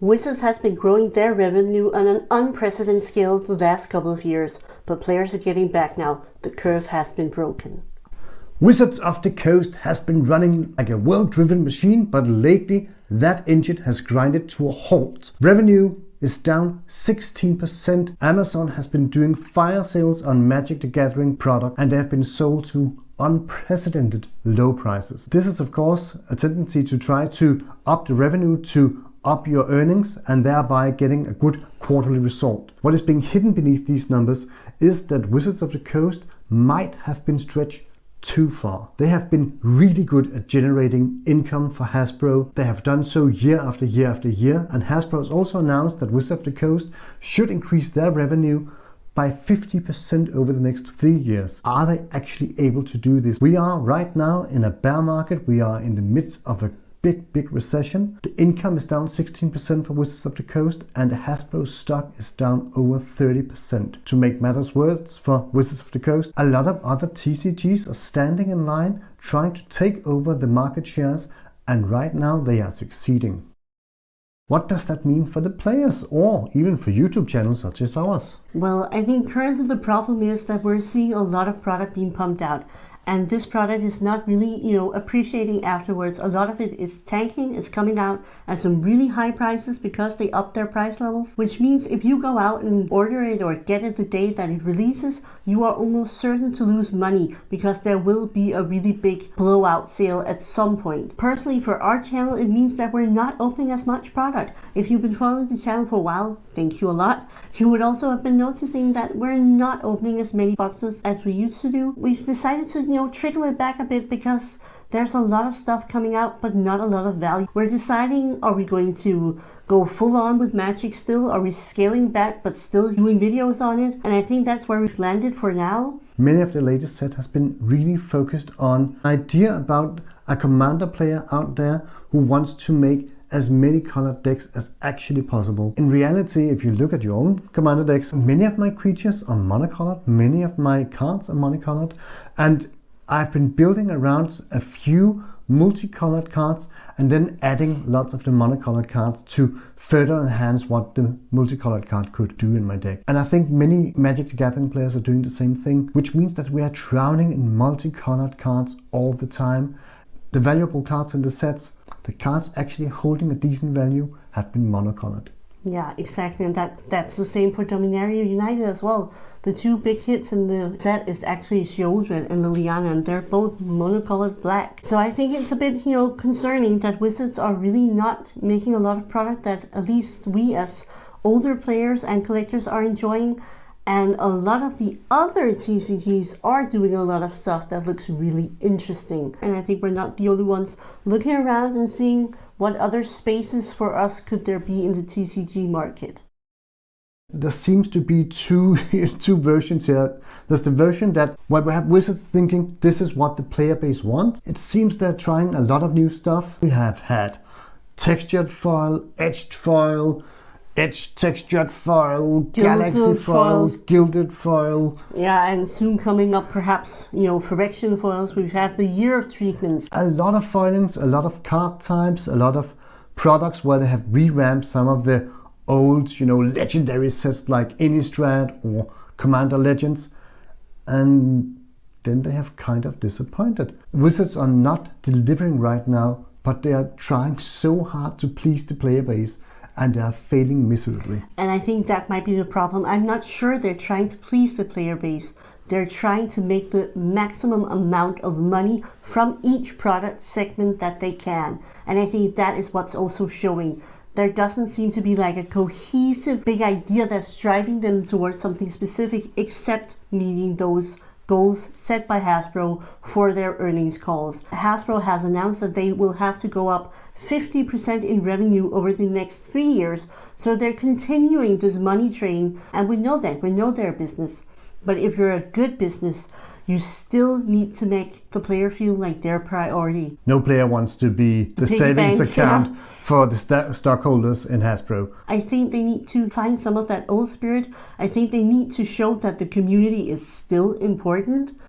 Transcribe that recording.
Wizards has been growing their revenue on an unprecedented scale the last couple of years, but players are getting back now. The curve has been broken. Wizards of the Coast has been running like a well-driven machine, but lately that engine has grinded to a halt. Revenue is down 16%. Amazon has been doing fire sales on Magic the Gathering product, and they have been sold to unprecedented low prices. This is of course a tendency to try to up the revenue to up your earnings and thereby getting a good quarterly result. What is being hidden beneath these numbers is that Wizards of the Coast might have been stretched too far. They have been really good at generating income for Hasbro. They have done so year after year after year, and Hasbro has also announced that Wizards of the Coast should increase their revenue by 50% over the next 3 years. Are they actually able to do this? We are right now in a bear market. We are in the midst of a big recession. The income is down 16% for Wizards of the Coast, and the Hasbro stock is down over 30%. To make matters worse for Wizards of the Coast, a lot of other TCGs are standing in line trying to take over the market shares, and right now they are succeeding. What does that mean for the players, or even for YouTube channels such as ours? Well, I think currently the problem is that we're seeing a lot of product being pumped out, and this product is not really, appreciating afterwards. A lot of it is tanking. It's coming out at some really high prices because they up their price levels, which means if you go out and order it or get it the day that it releases, you are almost certain to lose money because there will be a really big blowout sale at some point. Personally, for our channel, it means that we're not opening as much product. If you've been following the channel for a while, thank you a lot. You would also have been noticing that we're not opening as many boxes as we used to do. We've decided to, trickle it back a bit because there's a lot of stuff coming out, but not a lot of value. We're deciding, are we going to go full on with Magic still? Are we scaling back but still doing videos on it? And I think that's where we've landed for now. Many of the latest set has been really focused on idea about a commander player out there who wants to make as many colored decks as actually possible. In reality, if you look at your own commander decks, many of my creatures are monocolored, many of my cards are monocolored, and I've been building around a few multicolored cards and then adding lots of the monocolored cards to further enhance what the multicolored card could do in my deck. And I think many Magic the Gathering players are doing the same thing, which means that we are drowning in multicolored cards all the time. The valuable cards in the sets, the cards actually holding a decent value, have been monocolored. Yeah, exactly, and that's the same for Dominaria United as well. The two big hits in the set is actually Shieldred and Liliana, and they're both monocolored black. So I think it's a bit, concerning that Wizards are really not making a lot of product that at least we as older players and collectors are enjoying. And a lot of the other TCGs are doing a lot of stuff that looks really interesting. And I think we're not the only ones looking around and seeing what other spaces for us could there be in the TCG market. There seems to be two versions here. There's the version that where we have Wizards thinking this is what the player base wants. It seems they're trying a lot of new stuff. We have had textured foil, edged foil, edge textured foil, galaxy foils, gilded foil. Yeah, and soon coming up perhaps, correction foils. We've had the year of treatments. A lot of foilings, a lot of card types, a lot of products where they have revamped some of the old, legendary sets like Innistrad or Commander Legends. And then they have kind of disappointed. Wizards are not delivering right now, but they are trying so hard to please the player base, and they are failing miserably. And I think that might be the problem. I'm not sure they're trying to please the player base. They're trying to make the maximum amount of money from each product segment that they can. And I think that is what's also showing. There doesn't seem to be like a cohesive big idea that's driving them towards something specific, except meeting those goals set by Hasbro for their earnings calls. Hasbro has announced that they will have to go up 50% in revenue over the next 3 years. So they're continuing this money train, and we know their business. But if you're a good business, you still need to make the player feel like their priority. No player wants to be the savings account for the stockholders in Hasbro. I think they need to find some of that old spirit. I think they need to show that the community is still important.